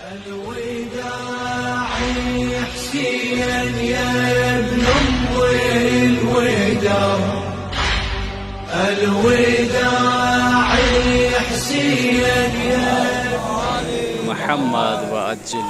الوداع حسين يا ابن ام الوداع، الوداع حسين يا محمد وأجل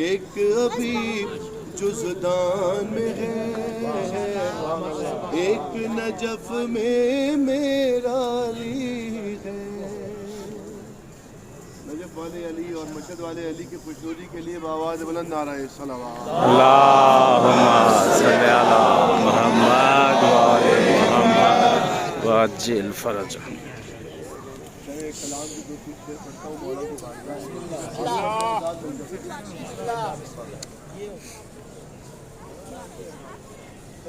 ایک ابھی جزدان میں ہے، ایک نجف میں میرا علی ہے۔ نجف والے علی اور مشہد والے علی کی خوشنودی کے لیے بآواز بلند نعرہ صلوات۔ اللہم صلی علی محمد و آل محمد وعجل فرجهم۔ ایک کلام کی دو تین شعر پڑھتا ہوں، مولا کو بھاگنا ہے۔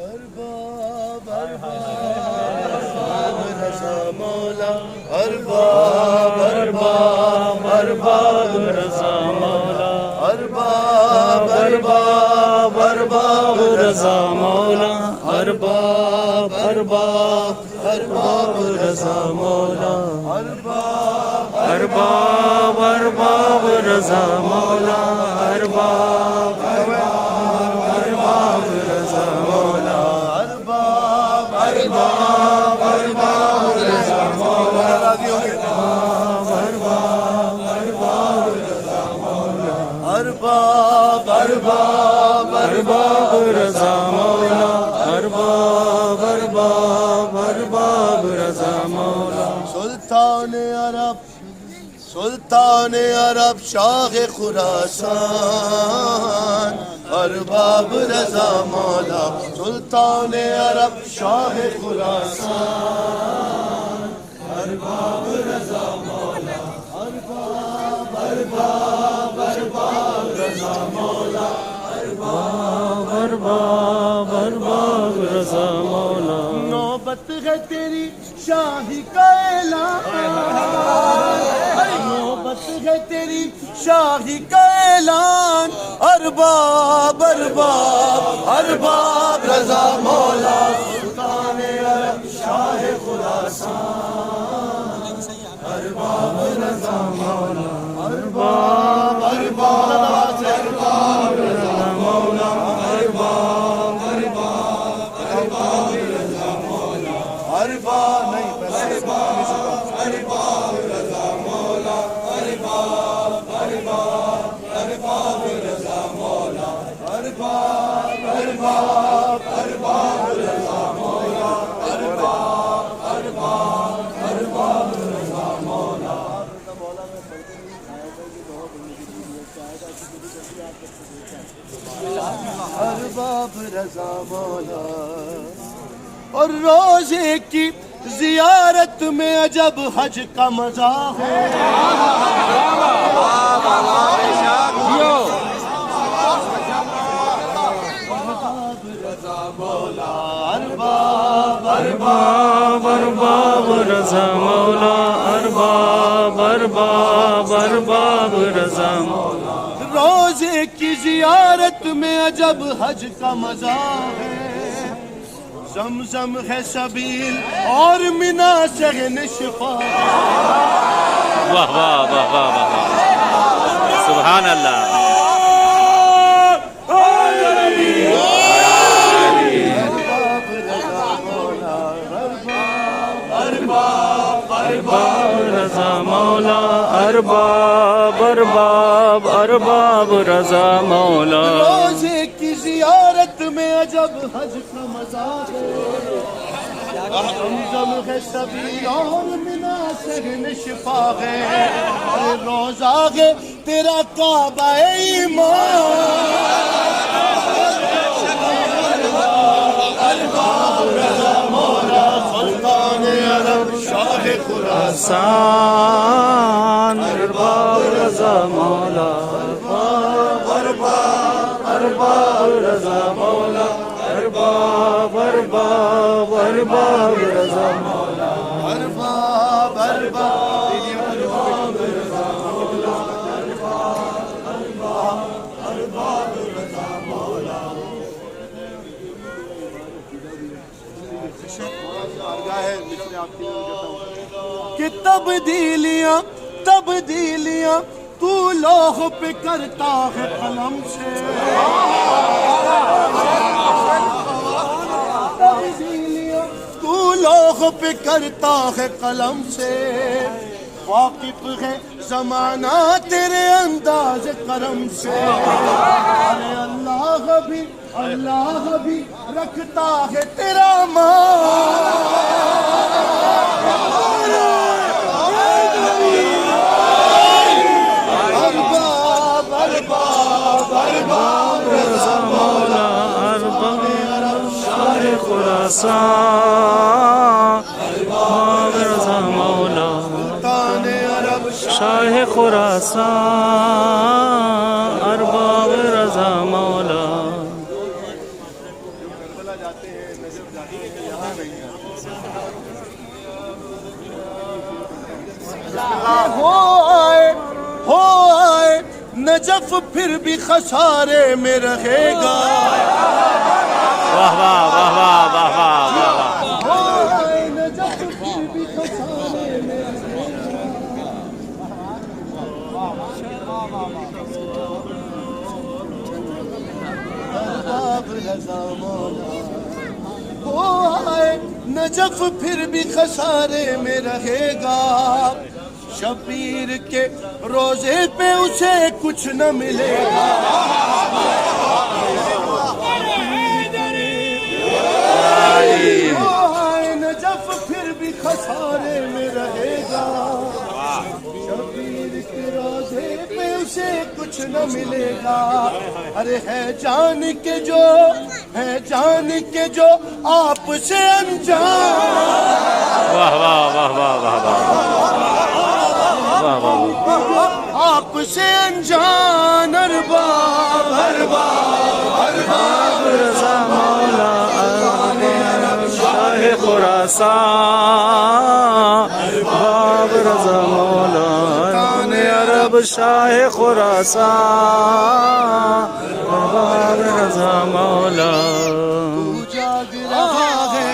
ارباب ارباب رضا مولا، ارباب ارباب ارباب رضا مولا، ارباب ارباب ارباب رضا مولا، ارباب ارباب ارباب رضا مولا، ارباب ارباب ارباب رضا مولا، ارباب ارباب رضا مولا، ارباب ارباب ارباب رضا مولا، ارباب ارباب ارباب رضا مولا، ارباب ارباب ارباب رضا مولا۔ سلطان عرب سلطان عرب شاہ خراسان، ارباب رضا مولا، سلطان عرب شاہ خراسان، ارباب رضا مولا، ارباب ارباب ارباب رضا مولا، ارباب ارباب ارباب رضا مولا۔ نوبت ہے تیری شاہی کا اعلان، نوبت ہے تیری شاہی کا اعلان، ارباب ارباب ارباب رضا مولا، سلطان عرب شاہ خراسان، ارباب رضا مولا، ارباب ارباب ارباب رضا مولا، ارباب ارباب ارباب رضا مولا، ارباب نہیں ارباب رضا مولا، ارباب ارباب ارباب رضا مولا، ارباب ارباب ارباب رضا مولا، ارباب ارباب ارباب رضا مولا۔ ارباب رضا مولا، اور روزے کی زیارت میں عجب حج کا مزہ ہے، ارباب رضا مولا، ارباب ارباب ارباب رضا مولا، ارباب ارباب ارباب رضا مولا۔ روزے کی زیارت میں عجب حج کا مزہ ہے، زمزم ہے سبیل اور منا شہن شفا۔ واہ واہ واہ واہ واہ واہ، سبحان اللہ۔ ارباب رضا مولا، ارباب ارباب ارباب رضا مولا۔ روزے کی زیارت میں عجب حج کا مزہ ہے، زمزم ہے سبیل اور منا شہن شفا ہے، روزہ ہے تیرا کعبہ ایمان، ارباب رضا مولا، سلطان عرب شاہ خراسان، ارباب رضا مولا، ارباب ارباب ارباب رضا مولا، ارباب ارباب ارباب رضا مولا، ارباب ارباب ارباب رضا مولا، ارباب ارباب ارباب رضا مولا۔ کہ تبدیلیاں تبدیلیاں تو لوح پہ کرتا ہے قلم سے، تبدیلیاں تو لوح پہ کرتا ہے قلم سے، واقف ہے زمانہ تیرے انداز کرم سے، ارے اللہ بھی رکھتا ہے تیرا شاہ خراسان ارباب رضا مولا. کربلا جاتے ہیں، نجف جاتے ہیں، یہاں نہیں ہو آئے نجف پھر بھی خسارے میں رہے گا. واہ واہ واہ واہ واہ واہ واہ. ہو آئے نجف پھر بھی خسارے میں رہے گا. ہو آئے نجف پھر بھی خسارے میں رہے گا. شبیر کے روزے پہ اسے کچھ نہ ملے گا. نجف پھر بھی خسارے میں رہے گا. شبیر کے روزے پہ اسے کچھ نہ ملے گا. ارے ہے جان کے جو آپ سے انجان. واہ واہ واہ واہ واہ واہ. آپ سے انجان ارباب رضا مولا شاہ خراسان ارباب رضا مولا عرب شاہ خراسان ارباب رضا مولا. جاگ رہا ہے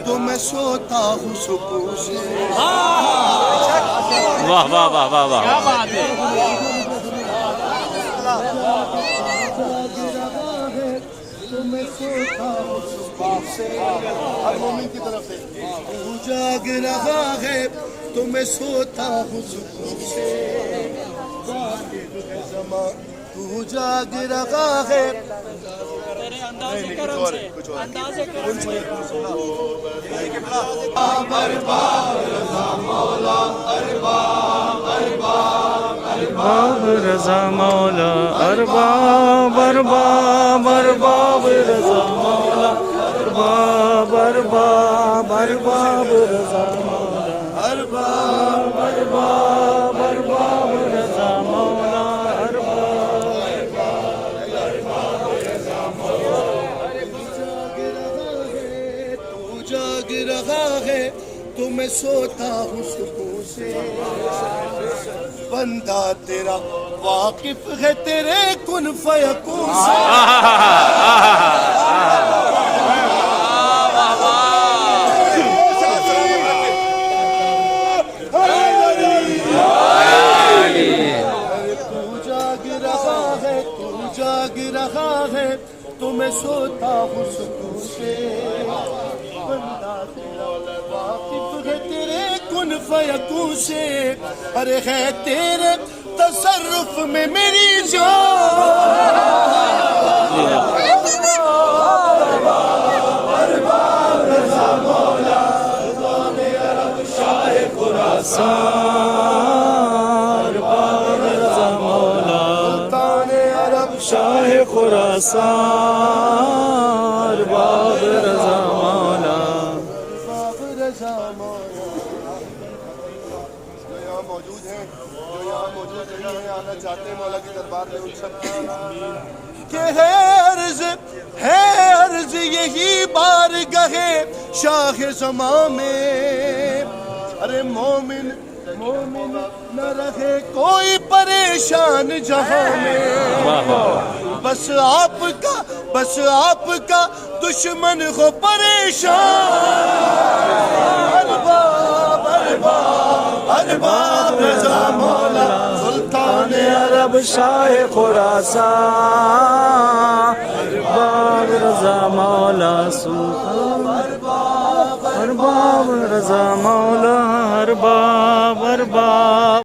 تو میں سوتا ہوں سکون سے. واہ واہ واہ واہ واہ. تو میں سوتا ہوں سکون سے. ہر مومن کی طرف سے تو جاگ رہا ہے تو میں سوتا ہوں سکون سے. تو جاگ رہا ہے ارباب رضا مولا ارباب ارباب ارباب رضا مولا ارباب ارباب ارباب رضا مولا ارباب ارباب ارباب رضا مولا جاگ رہا ہے تو میں سوتا ہوں سکون سے. بندہ تیرا واقف ہے تیرے کن فیکون سے. تو جاگ رہا ہے تو میں سوتا ہوں سکون سے. بندہ تیرا واقف ہے تیرے کن فیکون سے. ارے ہے تیرے تصرف میں میری شاہ خراسان ارباب رضا مولا. جو یہاں موجود ہیں، جو یہاں موجود نہیں ہیں، آنا چاہتے ہیں مولا کے دربار میں، ان سب کی کہ ہے عرض یہی بارگاہ شاہ زماں میں. ارے مومن نہ رہے کوئی پریشان جہاں میں. بس آپ کا دشمن ہو پریشان. ارباب رضا مولا سلطان عرب شاہ خراسان ارباب رضا مولا سلطان ارباب رضا مولا ارباب ارباب